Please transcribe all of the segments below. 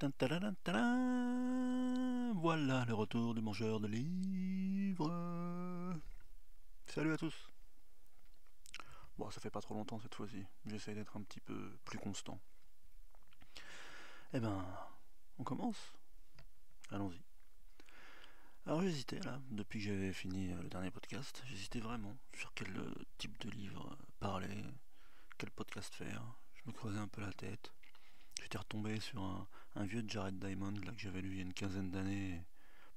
Tin, tadam. Voilà le retour du mangeur de livres. Salut à tous. Bon, ça fait pas trop longtemps cette fois-ci. J'essaie d'être un petit peu plus constant. Eh ben, on commence. Allons-y. Alors j'hésitais là, depuis que j'avais fini le dernier podcast, j'hésitais vraiment sur quel type de livre parler, quel podcast faire. Je me creusais un peu la tête. J'étais retombé sur un vieux Jared Diamond là, que j'avais lu il y a une quinzaine d'années.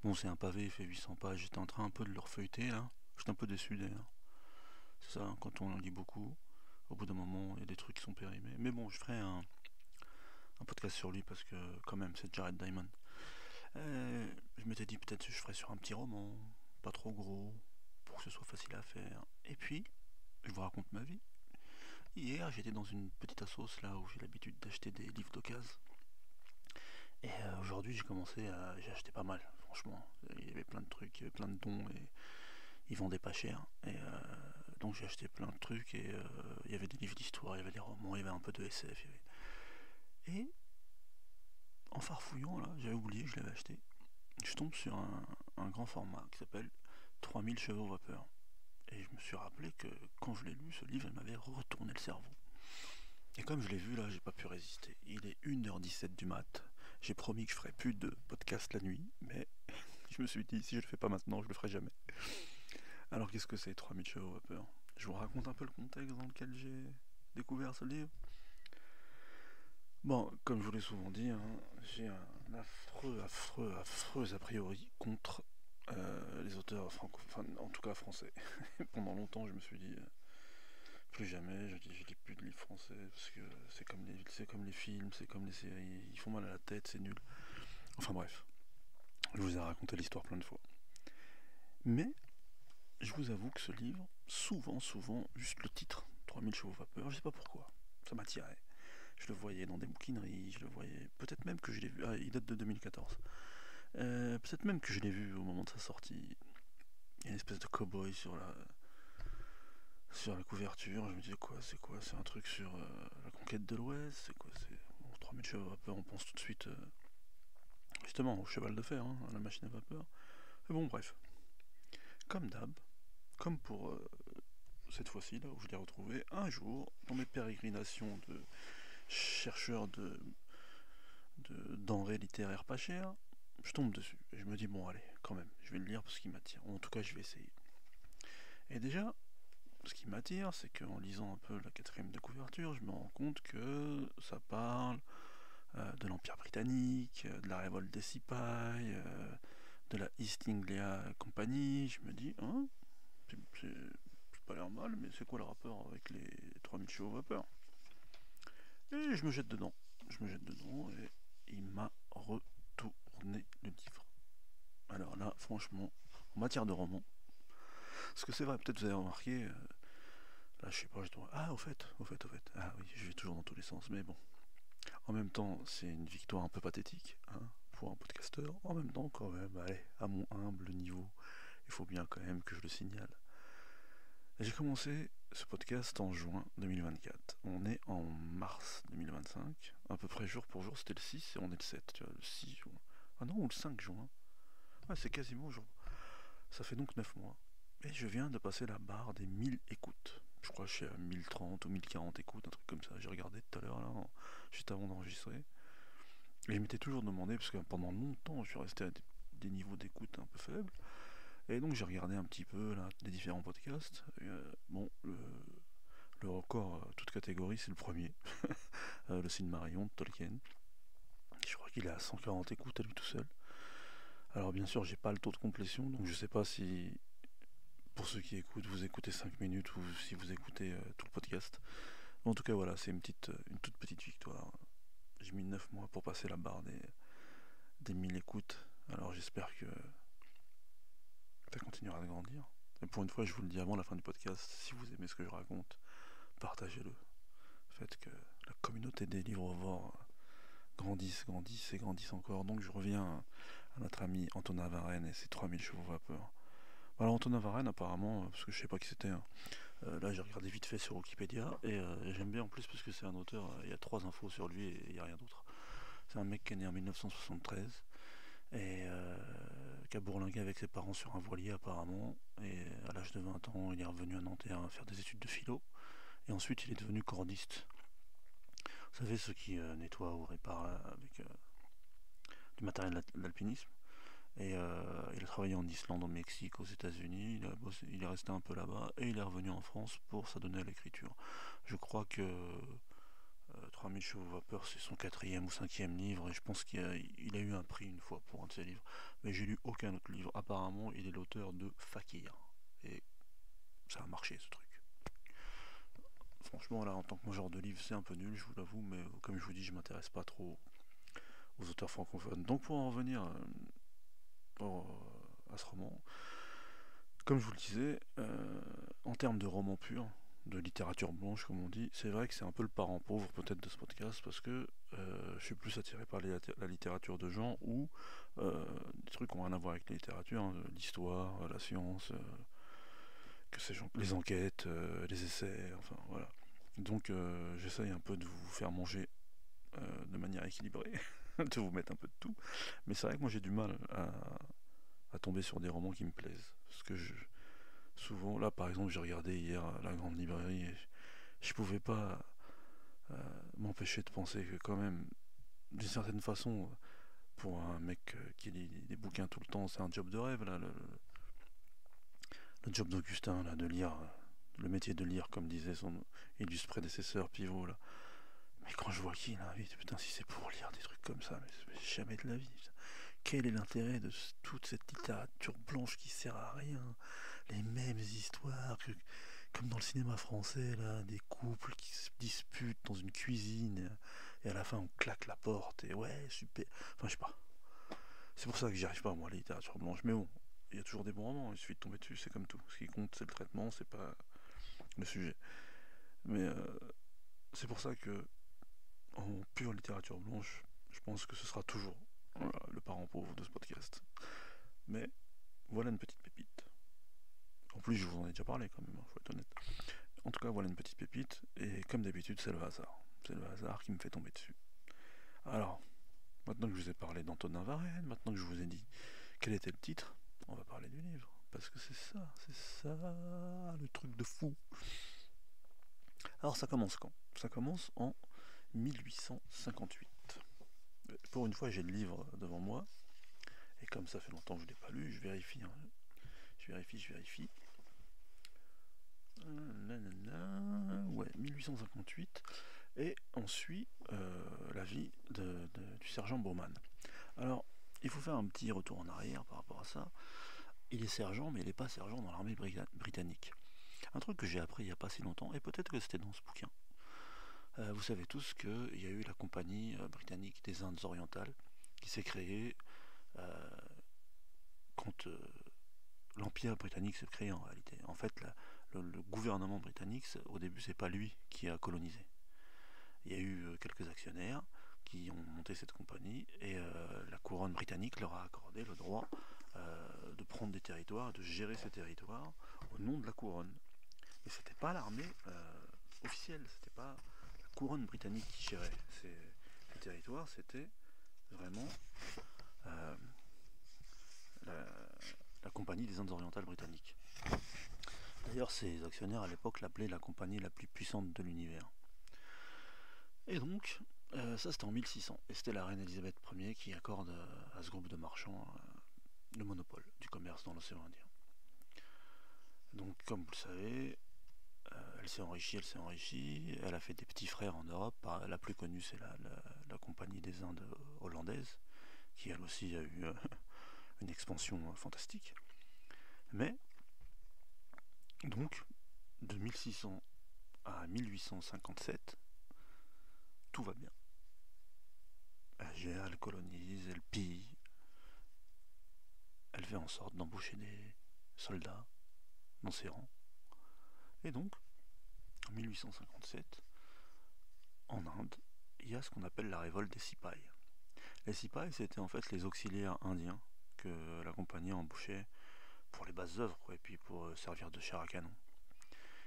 Bon, c'est un pavé, il fait 800 pages. J'étais en train un peu de le refeuilleter là. J'étais un peu déçu d'ailleurs. C'est ça, hein, quand on en lit beaucoup, au bout d'un moment, il y a des trucs qui sont périmés. Mais bon, je ferai un podcast sur lui parce que quand même, c'est Jared Diamond. Je m'étais dit peut-être que je ferais sur un petit roman, pas trop gros, pour que ce soit facile à faire. Et puis, je vous raconte ma vie. Hier, j'étais dans une petite assoce là où j'ai l'habitude d'acheter des livres d'occasion. Et aujourd'hui, j'ai acheté pas mal, franchement. Il y avait plein de trucs, il y avait plein de dons et ils vendaient pas cher. Et donc j'ai acheté plein de trucs et il y avait des livres d'histoire, il y avait des romans, il y avait un peu de SF. Et en farfouillant là, j'avais oublié que je l'avais acheté. Je tombe sur un grand format qui s'appelle 3000 chevaux vapeur. Et je me suis rappelé que quand je l'ai lu, ce livre, il m'avait retourné le cerveau. Et comme je l'ai vu là, j'ai pas pu résister. Il est 1h17 du mat. J'ai promis que je ferais plus de podcast la nuit, mais je me suis dit, si je le fais pas maintenant, je le ferai jamais. Alors qu'est-ce que c'est 3000 chevaux vapeur? Je vous raconte un peu le contexte dans lequel j'ai découvert ce livre. Bon, comme je vous l'ai souvent dit, hein, j'ai un affreux a priori contre les auteurs francophones, en tout cas français. Pendant longtemps, je me suis dit, plus jamais, je lis plus de livres français, parce que c'est comme les films, c'est comme les séries, ils font mal à la tête, c'est nul. Enfin bref, je vous ai raconté l'histoire plein de fois. Mais, je vous avoue que ce livre, souvent, juste le titre, 3000 chevaux vapeur, je sais pas pourquoi, ça m'attirait. Je le voyais dans des bouquineries, je le voyais. Peut-être même que je l'ai vu. Ah, il date de 2014. Peut-être même que je l'ai vu au moment de sa sortie. Il y a une espèce de cow-boy sur la couverture. Je me disais, quoi, c'est quoi? C'est un truc sur la conquête de l'Ouest? C'est quoi? C'est. Bon, 3000 chevaux à vapeur, on pense tout de suite justement au cheval de fer, hein, à la machine à vapeur. Mais bon, bref. Comme d'hab, comme pour cette fois-ci, là où je l'ai retrouvé, un jour, dans mes pérégrinations de chercheur de denrées littéraires pas chères, je tombe dessus. Et je me dis, bon, allez, quand même, je vais le lire parce qu'il m'attire. Ou en tout cas, je vais essayer. Et déjà, ce qui m'attire, c'est qu'en lisant un peu la quatrième de couverture, je me rends compte que ça parle de l'Empire britannique, de la révolte des Cipayes, de la East Anglia Company. Je me dis, hein, c'est pas l'air mal, mais c'est quoi le rapport avec les 3000 chevaux vapeur? Et je me jette dedans. Et il m'a retourné le livre. Alors là, franchement, en matière de roman, parce que c'est vrai, peut-être vous avez remarqué, là je sais pas, je dois. Ah, au fait. Ah oui, je vais toujours dans tous les sens, mais bon. En même temps, c'est une victoire un peu pathétique, hein, pour un podcasteur. En même temps, quand même, allez, à mon humble niveau, il faut bien quand même que je le signale. J'ai commencé ce podcast en juin 2024. On est en mars 2025, à peu près jour pour jour, c'était le 6 et on est le 7, tu vois, le 6 juin. Ah non, ou le 5 juin. Ouais, c'est quasiment jour. Ça fait donc 9 mois. Et je viens de passer la barre des 1000 écoutes. Je crois que je suis à 1030 ou 1040 écoutes, un truc comme ça. J'ai regardé tout à l'heure, là, juste avant d'enregistrer. Et je m'étais toujours demandé, parce que pendant longtemps, je suis resté à des niveaux d'écoute un peu faibles. Et donc j'ai regardé un petit peu là, les différents podcasts. Et, bon, le record, toute catégorie, c'est le premier. Le Silmarillion de Tolkien. Je crois qu'il est à 140 écoutes à lui tout seul. Alors bien sûr, j'ai pas le taux de complétion, donc je sais pas si pour ceux qui écoutent, vous écoutez 5 minutes ou si vous écoutez tout le podcast. Mais en tout cas, voilà, c'est une toute petite victoire. J'ai mis 9 mois pour passer la barre des 1000 écoutes. Alors j'espère que ça continuera de grandir. Et pour une fois, je vous le dis avant la fin du podcast, si vous aimez ce que je raconte, partagez-le. Faites que la communauté des livres grandisse encore. Donc je reviens à notre ami Antonin Varenne et ses 3000 chevaux vapeur. Alors Antonin Varenne apparemment, parce que je sais pas qui c'était, hein. Là j'ai regardé vite fait sur Wikipédia et j'aime bien en plus parce que c'est un auteur, il y a 3 infos sur lui et il n'y a rien d'autre. C'est un mec qui est né en 1973 et qui a bourlingué avec ses parents sur un voilier apparemment. Et à l'âge de 20 ans, il est revenu à Nanterre à faire des études de philo. Et ensuite, il est devenu cordiste. Vous savez, ceux qui nettoient ou réparent avec du matériel d'alpinisme. Et il a travaillé en Islande, au Mexique, aux États-Unis. Il est resté un peu là-bas et il est revenu en France pour s'adonner à l'écriture. Je crois que 3000 chevaux vapeur, c'est son quatrième ou cinquième livre et je pense qu'il a eu un prix une fois pour un de ses livres. Mais j'ai lu aucun autre livre. Apparemment, il est l'auteur de Fakir. Et ça a marché ce truc. Franchement, là, en tant que mangeur de livres, c'est un peu nul, je vous l'avoue, mais comme je vous dis, je m'intéresse pas trop aux auteurs francophones. Donc, pour en revenir à ce roman, comme je vous le disais, en termes de roman pur, de littérature blanche, comme on dit, c'est vrai que c'est un peu le parent pauvre peut-être de ce podcast parce que je suis plus attiré par la littérature de genre ou des trucs qui n'ont rien à voir avec la littérature, hein, l'histoire, la science, que sais-je, les enquêtes, les essais, enfin voilà. Donc j'essaye un peu de vous faire manger de manière équilibrée, de vous mettre un peu de tout. Mais c'est vrai que moi j'ai du mal à tomber sur des romans qui me plaisent. Parce que souvent, là par exemple, j'ai regardé hier La Grande Librairie et je pouvais pas m'empêcher de penser que quand même, d'une certaine façon, pour un mec qui lit des bouquins tout le temps, c'est un job de rêve, là, le job d'Augustin, là, de lire, le métier de lire, comme disait son illustre prédécesseur Pivot, là. Mais quand je vois qu'il invite, putain, si c'est pour lire des trucs comme ça, mais jamais de la vie. Putain. Quel est l'intérêt de toute cette littérature blanche qui sert à rien? Les mêmes histoires comme dans le cinéma français, là, des couples qui se disputent dans une cuisine et à la fin on claque la porte et ouais, super. Enfin, je sais pas. C'est pour ça que j'y arrive pas, moi, la littérature blanche. Mais bon, il y a toujours des bons romans, il suffit de tomber dessus, c'est comme tout. Ce qui compte, c'est le traitement, c'est pas le sujet. Mais c'est pour ça que en pure littérature blanche, je pense que ce sera toujours voilà, le parent pauvre de ce podcast. Mais voilà une petite pépite. En plus, je vous en ai déjà parlé quand même, faut être honnête. En tout cas, voilà une petite pépite, et comme d'habitude, c'est le hasard. C'est le hasard qui me fait tomber dessus. Alors, maintenant que je vous ai parlé d'Antonin Varenne, maintenant que je vous ai dit quel était le titre, on va parler du livre. Parce que c'est ça, le truc de fou. Alors, ça commence quand? Ça commence en 1858. Pour une fois, j'ai le livre devant moi. Et comme ça fait longtemps que je ne l'ai pas lu, je vérifie. Hein. Je vérifie. Ouais, 1858. Et on suit la vie du sergent Bowman. Alors, il faut faire un petit retour en arrière par rapport à ça. Il est sergent, mais il n'est pas sergent dans l'armée britannique. Un truc que j'ai appris il n'y a pas si longtemps, et peut-être que c'était dans ce bouquin. Vous savez tous qu'il y a eu la compagnie britannique des Indes orientales qui s'est créée quand l'Empire britannique s'est créé en réalité. En fait, le gouvernement britannique, au début, c'est pas lui qui a colonisé. Il y a eu quelques actionnaires qui ont monté cette compagnie et la couronne britannique leur a accordé le droit de prendre des territoires et de gérer ces territoires au nom de la couronne. Mais c'était pas l'armée officielle, c'était pas la couronne britannique qui gérait ces territoires, c'était vraiment euh, la compagnie des Indes orientales britanniques. D'ailleurs, ces actionnaires à l'époque l'appelaient la compagnie la plus puissante de l'univers. Et donc, ça c'était en 1600, et c'était la reine Elisabeth Ier qui accorde à ce groupe de marchands le monopole du commerce dans l'océan Indien. Donc, comme vous le savez, elle s'est enrichie, elle a fait des petits frères en Europe. La plus connue, c'est la Compagnie des Indes hollandaise, qui elle aussi a eu une expansion fantastique. Mais, donc, de 1600 à 1857, tout va bien. Elle gère, elle colonise, elle pille, elle fait en sorte d'embaucher des soldats dans ses rangs. Et donc, en 1857, en Inde, il y a ce qu'on appelle la révolte des Sipais. Les Sipais, c'était en fait les auxiliaires indiens que la compagnie embauchait pour les bases œuvres, et puis pour servir de chair à canon.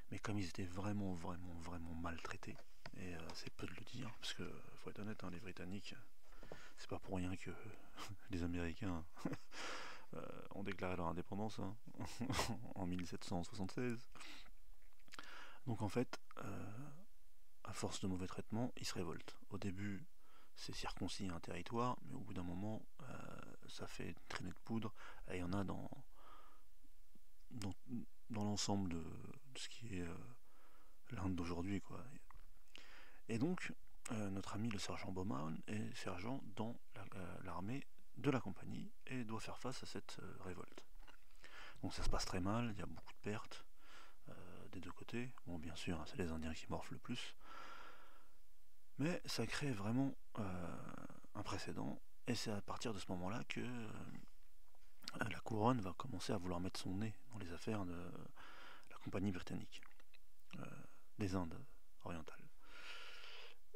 Mais comme ils étaient vraiment maltraités, et c'est peu de le dire, parce que faut être honnête, hein, les Britanniques, C'est pas pour rien que les Américains ont déclaré leur indépendance hein, en 1776. Donc en fait, à force de mauvais traitements, ils se révoltent. Au début, c'est circoncis un territoire, mais au bout d'un moment, ça fait une traînée de poudre, et il y en a dans, dans l'ensemble de ce qui est l'Inde d'aujourd'hui, quoi. Et donc, notre ami le sergent Bowman est sergent dans l'armée de la compagnie et doit faire face à cette révolte. Donc ça se passe très mal, il y a beaucoup de pertes des deux côtés. Bon, bien sûr, c'est les Indiens qui morflent le plus. Mais ça crée vraiment un précédent, et c'est à partir de ce moment-là que la couronne va commencer à vouloir mettre son nez dans les affaires de la compagnie britannique, des Indes orientales.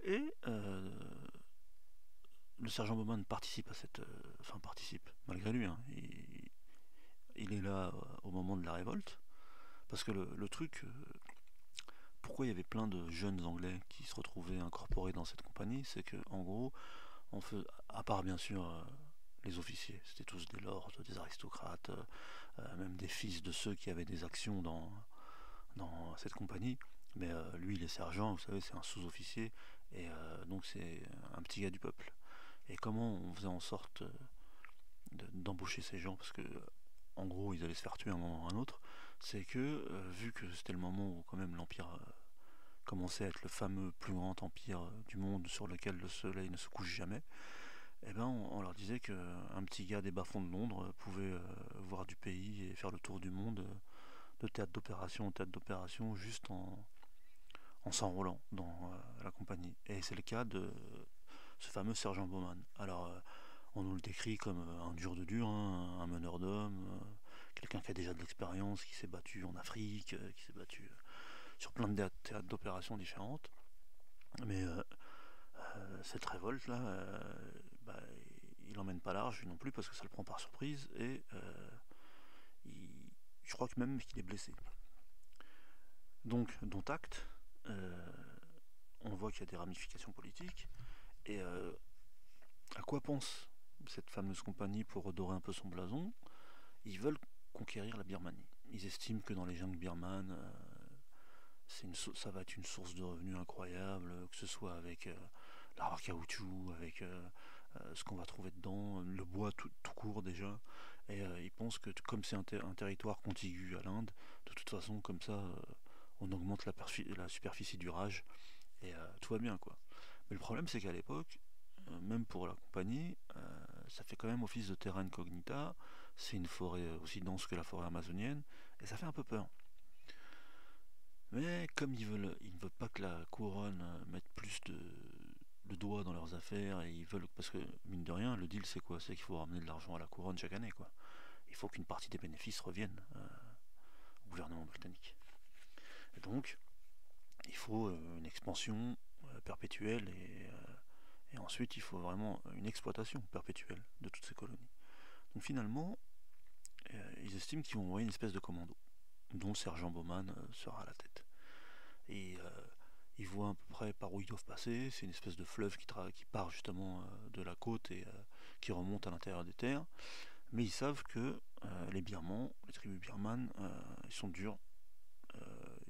Et le sergent Bowman participe à cette... Enfin participe, malgré lui, hein, il est là au moment de la révolte, parce que le truc... pourquoi il y avait plein de jeunes anglais qui se retrouvaient incorporés dans cette compagnie, c'est que en gros, à part bien sûr les officiers, c'était tous des lords, des aristocrates, même des fils de ceux qui avaient des actions dans cette compagnie. Mais lui, il est sergent, vous savez, c'est un sous-officier, et donc c'est un petit gars du peuple. Et comment on faisait en sorte d'embaucher ces gens, parce que en gros ils allaient se faire tuer à un moment ou à un autre, c'est que vu que c'était le moment où quand même l'Empire commençait à être le fameux plus grand empire du monde sur lequel le soleil ne se couche jamais, eh ben on leur disait qu'un petit gars des bas-fonds de Londres pouvait voir du pays et faire le tour du monde de théâtre d'opération en théâtre d'opération juste en s'enrôlant dans la compagnie. Et c'est le cas de ce fameux sergent Bowman. Alors on nous le décrit comme un dur de dur, hein, un meneur d'hommes, quelqu'un qui a déjà de l'expérience, qui s'est battu en Afrique, qui s'est battu sur plein de théâtres d'opérations différentes. Mais cette révolte là, bah, il emmène pas large non plus parce que ça le prend par surprise et je crois que même qu'il est blessé. Donc, dont acte, on voit qu'il y a des ramifications politiques et à quoi pense cette fameuse compagnie pour redorer un peu son blason? Ils veulent conquérir la Birmanie. Ils estiment que dans les jungles birmanes, ça va être une source de revenus incroyable, que ce soit avec l'arbre à caoutchouc, avec ce qu'on va trouver dedans, le bois tout court déjà. Et ils pensent que comme c'est un territoire contigu à l'Inde, de toute façon, comme ça, on augmente la superficie du rage et tout va bien, quoi. Mais le problème, c'est qu'à l'époque, même pour la compagnie, ça fait quand même office de terra incognita. C'est une forêt aussi dense que la forêt amazonienne, et ça fait un peu peur. Mais comme ils ne veulent pas que la couronne mette plus de doigts dans leurs affaires, et ils veulent, parce que mine de rien, le deal c'est quoi? C'est qu'il faut ramener de l'argent à la couronne chaque année, quoi. Il faut qu'une partie des bénéfices revienne au gouvernement britannique. Et donc, il faut une expansion perpétuelle et ensuite il faut vraiment une exploitation perpétuelle de toutes ces colonies. Donc finalement, ils estiment qu'ils vont envoyer une espèce de commando, dont le sergent Bowman sera à la tête. Et ils voient à peu près par où ils doivent passer. C'est une espèce de fleuve qui part justement de la côte et qui remonte à l'intérieur des terres. Mais ils savent que les Birmans, les tribus birmanes, ils sont durs.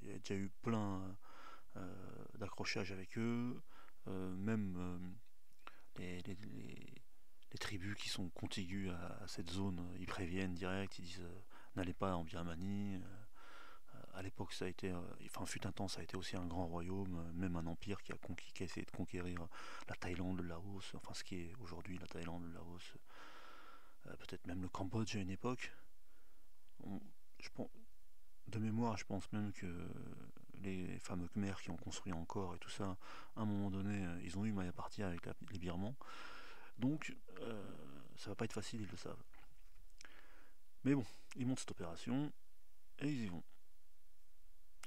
Il y a déjà eu plein d'accrochages avec eux. Même les tribus qui sont contiguës à cette zone, ils préviennent direct, ils disent n'allez pas en Birmanie. À l'époque, ça a été, enfin, fut un temps, ça a été aussi un grand royaume, même un empire qui a essayé de conquérir la Thaïlande, le Laos, enfin ce qui est aujourd'hui la Thaïlande, le Laos, peut-être même le Cambodge à une époque. Je pense, de mémoire, je pense même que les fameux Khmers qui ont construit encore et tout ça, à un moment donné, ils ont eu maille à partir avec les Birmans. Donc, ça va pas être facile, ils le savent. Mais bon, ils montent cette opération et ils y vont.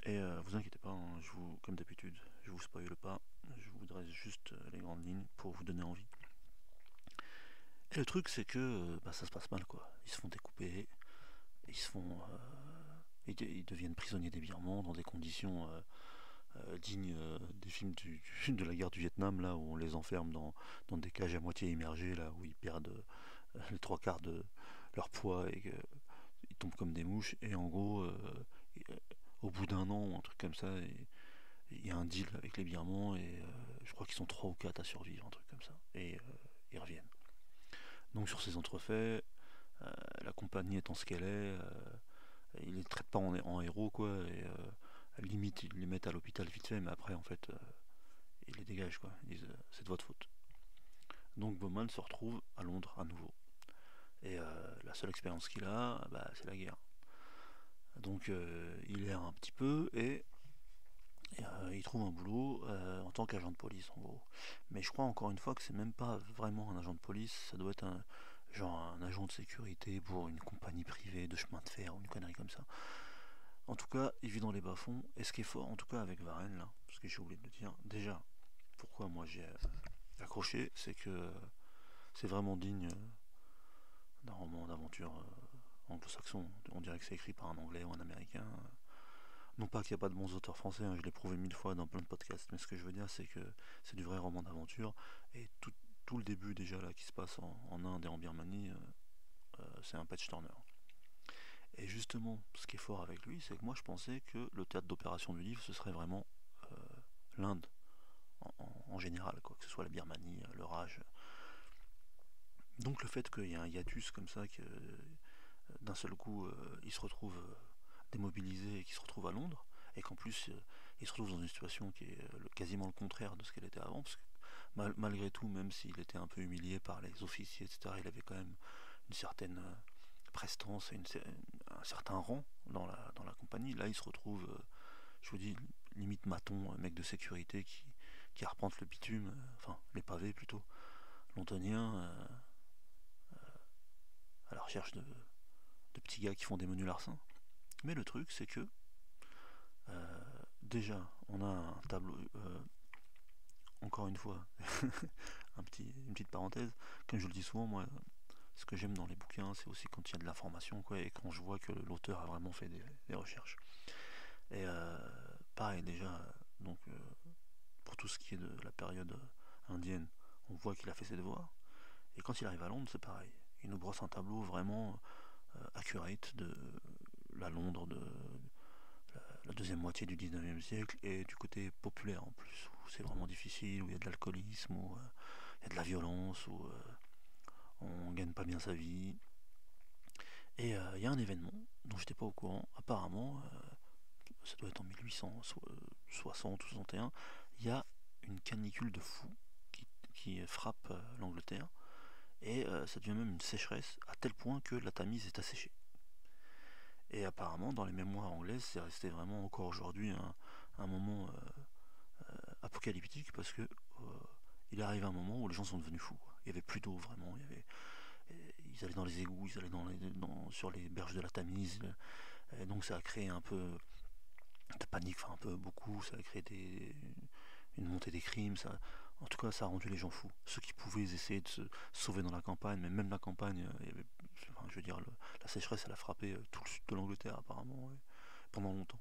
Et vous inquiétez pas, hein, comme d'habitude, je vous spoile pas, je vous dresse juste les grandes lignes pour vous donner envie. Et le truc c'est que ça se passe mal, quoi. Ils se font découper, ils deviennent prisonniers des Birmans dans des conditions digne des films de la guerre du Vietnam, là où on les enferme dans des cages à moitié immergées, là où ils perdent les trois quarts de leur poids et qu'ils tombent comme des mouches. Et en gros, au bout d'un an ou un truc comme ça, il y a un deal avec les Birmans et je crois qu'ils sont 3 ou 4 à survivre, un truc comme ça. Et ils reviennent. Donc sur ces entrefaits, la compagnie étant ce qu'elle est, ils les traitent pas en héros, quoi, et limite ils les mettent à l'hôpital vite fait, mais après en fait ils les dégagent, quoi. Ils disent c'est de votre faute. Donc Bowman se retrouve à Londres à nouveau. Et la seule expérience qu'il a, bah, c'est la guerre. Donc il erre un petit peu et il trouve un boulot en tant qu'agent de police en gros. Mais je crois encore une fois que c'est même pas vraiment un agent de police, ça doit être genre un agent de sécurité pour une compagnie privée de chemin de fer ou une connerie comme ça. En tout cas, il vit dans les bas-fonds. Et ce qui est fort, en tout cas avec Varenne là, parce que j'ai oublié de le dire, déjà, pourquoi moi j'ai accroché, c'est que c'est vraiment digne d'un roman d'aventure anglo-saxon. On dirait que c'est écrit par un anglais ou un américain. Non pas qu'il n'y a pas de bons auteurs français, hein, je l'ai prouvé 1000 fois dans plein de podcasts, mais ce que je veux dire, c'est que c'est du vrai roman d'aventure. Et tout le début déjà là qui se passe en Inde et en Birmanie, c'est un patch turner. Et justement, ce qui est fort avec lui, c'est que moi je pensais que le théâtre d'opération du livre, ce serait vraiment l'Inde en général, quoi, que ce soit la Birmanie, le Raj. Donc le fait qu'il y ait un hiatus comme ça, que d'un seul coup il se retrouve démobilisé et qu'il se retrouve à Londres, et qu'en plus il se retrouve dans une situation qui est quasiment le contraire de ce qu'elle était avant, parce que malgré tout, même s'il était un peu humilié par les officiers, etc., il avait quand même une certaine prestance et un certain rang dans la compagnie. Là, il se retrouve, je vous dis, limite maton, mec de sécurité qui arpente le bitume, enfin les pavés plutôt, londonien, à la recherche de petits gars qui font des menus larcins. Mais le truc, c'est que déjà, on a un tableau. Encore une fois, une petite parenthèse. Comme je le dis souvent, moi, ce que j'aime dans les bouquins, c'est aussi quand il y a de l'information, quoi, et quand je vois que l'auteur a vraiment fait des recherches. Et pareil, déjà, donc pour tout ce qui est de la période indienne, on voit qu'il a fait ses devoirs. Et quand il arrive à Londres, c'est pareil. Il nous brosse un tableau vraiment accurate de la Londres de la deuxième moitié du 19e siècle et du côté populaire en plus, où c'est vraiment difficile, où il y a de l'alcoolisme, où il y a de la violence, où on gagne pas bien sa vie. Et il y a un événement dont j'étais pas au courant, apparemment, ça doit être en 1860 ou 61, il y a une canicule de fou qui frappe l'Angleterre, et ça devient même une sécheresse, à tel point que la Tamise est asséchée. Et apparemment, dans les mémoires anglaises, c'est resté vraiment encore aujourd'hui un moment apocalyptique parce que il arrive un moment où les gens sont devenus fous, quoi. Il y avait plus d'eau vraiment, ils allaient dans les égouts, ils allaient sur les berges de la Tamise, et donc ça a créé un peu de panique, enfin un peu beaucoup, ça a créé une montée des crimes, en tout cas ça a rendu les gens fous. Ceux qui pouvaient essayer de se sauver dans la campagne, mais même la campagne, je veux dire, la sécheresse elle a frappé tout le sud de l'Angleterre apparemment, ouais, pendant longtemps.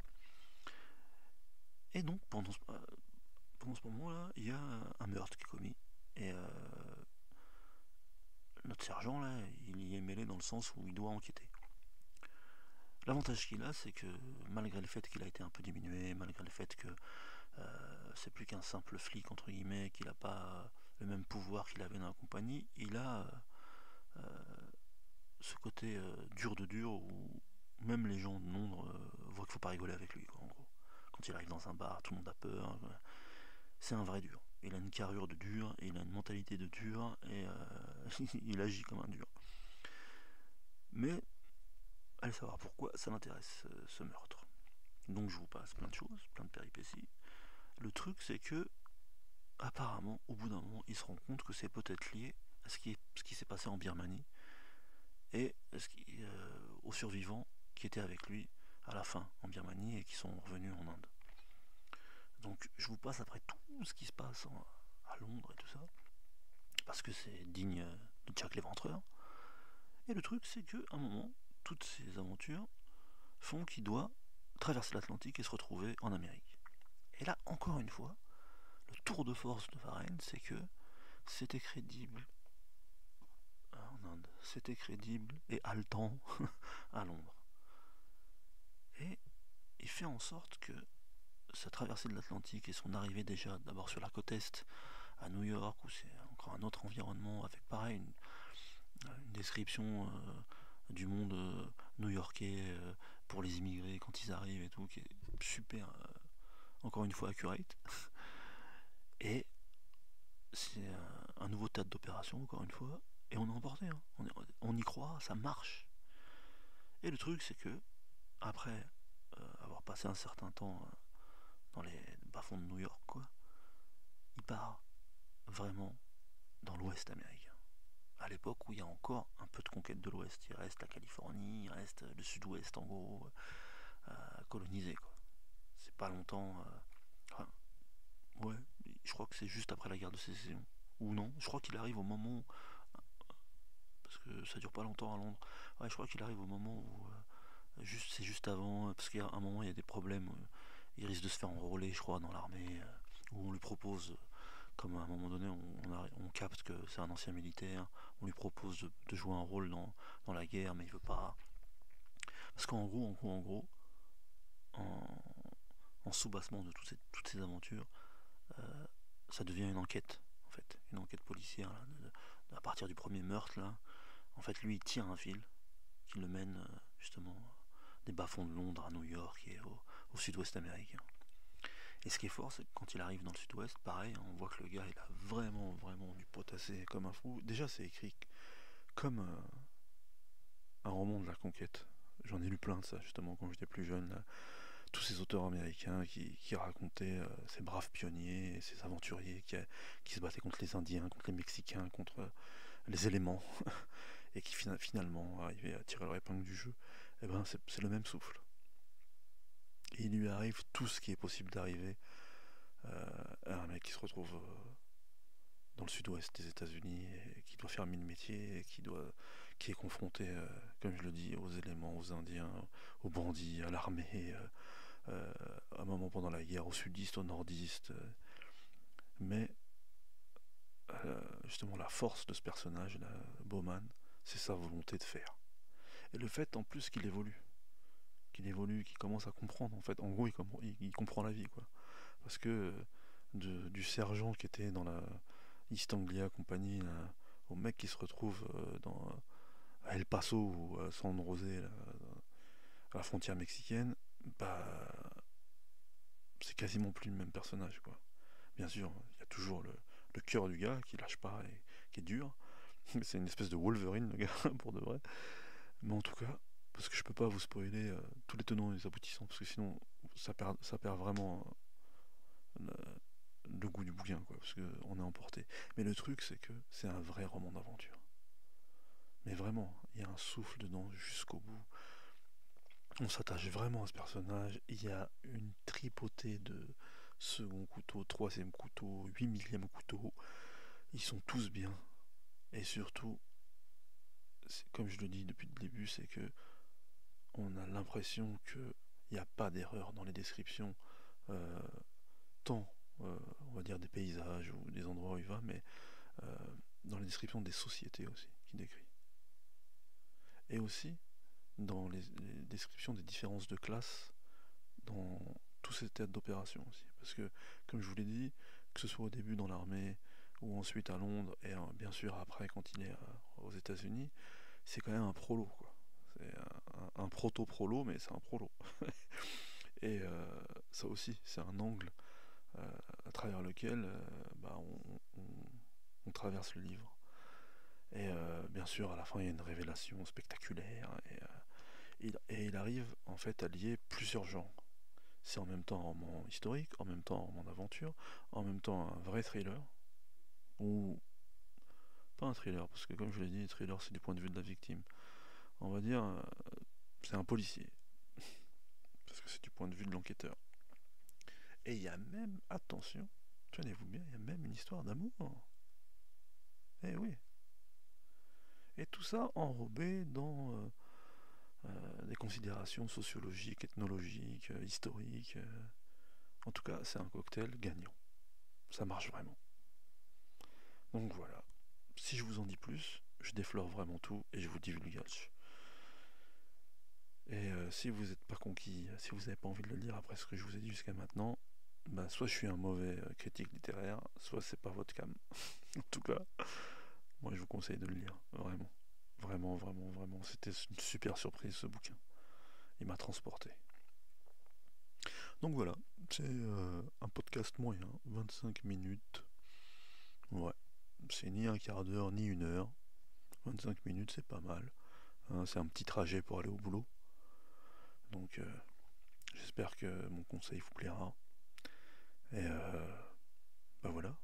Et donc pendant ce moment-là, il y a un meurtre qui est commis. Et notre sergent, là, il y est mêlé dans le sens où il doit enquêter. L'avantage qu'il a, c'est que malgré le fait qu'il a été un peu diminué, malgré le fait que c'est plus qu'un simple flic, entre guillemets, qu'il n'a pas le même pouvoir qu'il avait dans la compagnie, il a ce côté dur de dur où même les gens de Londres voient qu'il ne faut pas rigoler avec lui, quoi, en gros. Quand il arrive dans un bar, tout le monde a peur. C'est un vrai dur. Il a une carrure de dur, et il a une mentalité de dur, et il agit comme un dur. Mais, allez savoir pourquoi ça l'intéresse, ce meurtre. Donc je vous passe plein de choses, plein de péripéties. Le truc, c'est que, apparemment, au bout d'un moment, il se rend compte que c'est peut-être lié à ce qui s'est passé en Birmanie, et aux survivants qui étaient avec lui à la fin en Birmanie et qui sont revenus en Inde. Donc je vous passe après tout ce qui se passe à Londres et tout ça, parce que c'est digne de Jack l'Éventreur. Et le truc, c'est qu'à un moment, toutes ces aventures font qu'il doit traverser l'Atlantique et se retrouver en Amérique. Et là, encore une fois, le tour de force de Varenne, c'est que c'était crédible en Inde, c'était crédible et haletant à Londres. Et il fait en sorte que sa traversée de l'Atlantique et son arrivée déjà d'abord sur la côte Est à New York, où c'est encore un autre environnement avec pareil une description du monde new-yorkais pour les immigrés quand ils arrivent et tout, qui est super, encore une fois accurate. Et c'est un nouveau théâtre d'opération, encore une fois, et on est emporté, hein. On y croit, ça marche. Et le truc, c'est que, après avoir passé un certain temps dans les bas-fonds de New York, quoi, il part vraiment dans l'Ouest américain. À l'époque où il y a encore un peu de conquête de l'Ouest, il reste la Californie, il reste le Sud-Ouest en gros, colonisé, quoi. C'est pas longtemps. Enfin, ouais, je crois que c'est juste après la guerre de sécession. Ou non, je crois qu'il arrive au moment. Parce que ça dure pas longtemps à Londres. Ouais, je crois qu'il arrive au moment où. C'est juste avant, parce qu'à un moment il y a des problèmes. Il risque de se faire enrôler, je crois, dans l'armée. Où on lui propose, comme à un moment donné on capte que c'est un ancien militaire, on lui propose de jouer un rôle dans la guerre, mais il veut pas. Parce qu'en gros, en, en sous-bassement de toutes ces aventures, euh, ça devient une enquête, en fait, une enquête policière, là, à partir du premier meurtre, là. En fait, lui, il tire un fil qui le mène, justement, des bas-fonds de Londres à New York et au sud-ouest américain. Et ce qui est fort, c'est que quand il arrive dans le sud-ouest, pareil, hein, on voit que le gars, il a vraiment, vraiment du potassé comme un fou. Déjà, c'est écrit comme un roman de la conquête. J'en ai lu plein de ça, justement, quand j'étais plus jeune, là. Tous ces auteurs américains qui racontaient ces braves pionniers, ces aventuriers qui se battaient contre les Indiens, contre les Mexicains, contre les éléments, et qui finalement arrivaient à tirer leur épingle du jeu. Et ben c'est le même souffle. Et il lui arrive tout ce qui est possible d'arriver à un mec qui se retrouve dans le sud-ouest des États-Unis et qui doit faire mille métiers et qui est confronté, comme je le dis, aux éléments, aux Indiens, aux bandits, à l'armée, à un moment pendant la guerre, aux sudistes, aux nordistes. Mais justement, la force de ce personnage, là, Bowman, c'est sa volonté de faire. Et le fait en plus qu'il commence à comprendre, en fait, en gros, il comprend la vie, quoi. Parce que du sergent qui était dans la East Anglia Company, là, au mec qui se retrouve à El Paso ou à San José, là, à la frontière mexicaine, bah, c'est quasiment plus le même personnage, quoi. Bien sûr, il y a toujours le cœur du gars qui lâche pas et qui est dur. C'est une espèce de Wolverine, le gars, pour de vrai. Mais en tout cas, parce que je peux pas vous spoiler tous les tenants et les aboutissants, parce que sinon ça perd vraiment le goût du bouquin, quoi, parce qu'on est emporté. Mais le truc, c'est que c'est un vrai roman d'aventure. Mais vraiment, il y a un souffle dedans jusqu'au bout. On s'attache vraiment à ce personnage. Il y a une tripotée de second couteau, troisième couteau, 8 millième couteau. Ils sont tous bien. Et surtout, comme je le dis depuis le début, c'est que on a l'impression qu'il n'y a pas d'erreur dans les descriptions, euh, tant, on va dire, des paysages ou des endroits où il va, mais euh, dans les descriptions des sociétés aussi qu'il décrit. Et aussi dans les descriptions des différences de classe dans tous ces théâtres d'opération aussi. Parce que, comme je vous l'ai dit, que ce soit au début dans l'armée ou ensuite à Londres et bien sûr après quand il est aux États-Unis, c'est quand même un prolo, quoi. C'est un proto-prolo, mais c'est un prolo. Et ça aussi, c'est un angle à travers lequel bah, on traverse le livre. Et bien sûr, à la fin, il y a une révélation spectaculaire. Et il arrive en fait à lier plusieurs genres. C'est en même temps un roman historique, en même temps un roman d'aventure, en même temps un vrai thriller, ou pas un thriller, parce que comme je l'ai dit, le thriller c'est du point de vue de la victime. On va dire, c'est un policier, parce que c'est du point de vue de l'enquêteur. Et il y a même, attention, tenez-vous bien, il y a même une histoire d'amour. Eh oui. Et tout ça enrobé dans des considérations sociologiques, ethnologiques, historiques. En tout cas, c'est un cocktail gagnant. Ça marche vraiment. Donc voilà. Si je vous en dis plus, je déflore vraiment tout et je vous divulgage. Et si vous n'êtes pas conquis, si vous n'avez pas envie de le lire après ce que je vous ai dit jusqu'à maintenant, bah, soit je suis un mauvais critique littéraire, soit c'est pas votre cam. En tout cas, moi je vous conseille de le lire, vraiment. Vraiment, vraiment, vraiment. C'était une super surprise ce bouquin. Il m'a transporté. Donc voilà, c'est un podcast moyen, 25 minutes. Ouais, c'est ni un quart d'heure, ni une heure. 25 minutes, c'est pas mal. Hein, c'est un petit trajet pour aller au boulot. Donc j'espère que mon conseil vous plaira. Et bah voilà.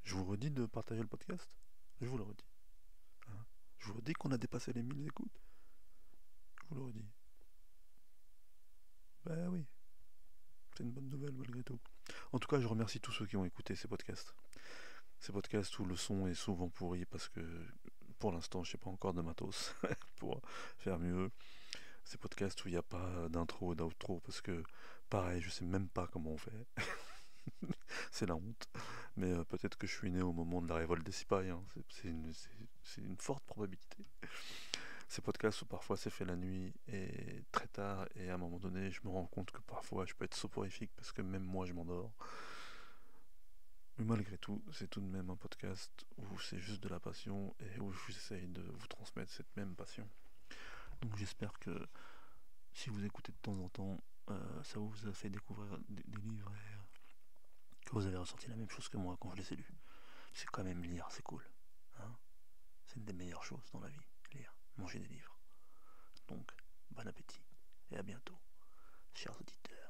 Je vous redis de partager le podcast. Je vous le redis. Hein. Je vous redis qu'on a dépassé les 1000 écoutes. Je vous le redis. Bah oui, c'est une bonne nouvelle malgré tout. En tout cas, je remercie tous ceux qui ont écouté ces podcasts. Ces podcasts où le son est souvent pourri parce que pour l'instant, je n'ai pas encore de matos pour faire mieux. Ces podcasts où il n'y a pas d'intro et d'outro parce que, pareil, je sais même pas comment on fait. C'est la honte. Mais peut-être que je suis né au moment de la révolte des Sipay. Hein. C'est une forte probabilité. Ces podcasts où parfois c'est fait la nuit et très tard, et à un moment donné, je me rends compte que parfois je peux être soporifique parce que même moi je m'endors. Mais malgré tout, c'est tout de même un podcast où c'est juste de la passion et où j'essaye de vous transmettre cette même passion. Donc j'espère que si vous écoutez de temps en temps, ça vous a fait découvrir des livres et que vous avez ressenti la même chose que moi quand je les ai lus. C'est quand même lire, c'est cool. Hein, c'est une des meilleures choses dans la vie, lire, manger des livres. Donc, bon appétit et à bientôt, chers auditeurs.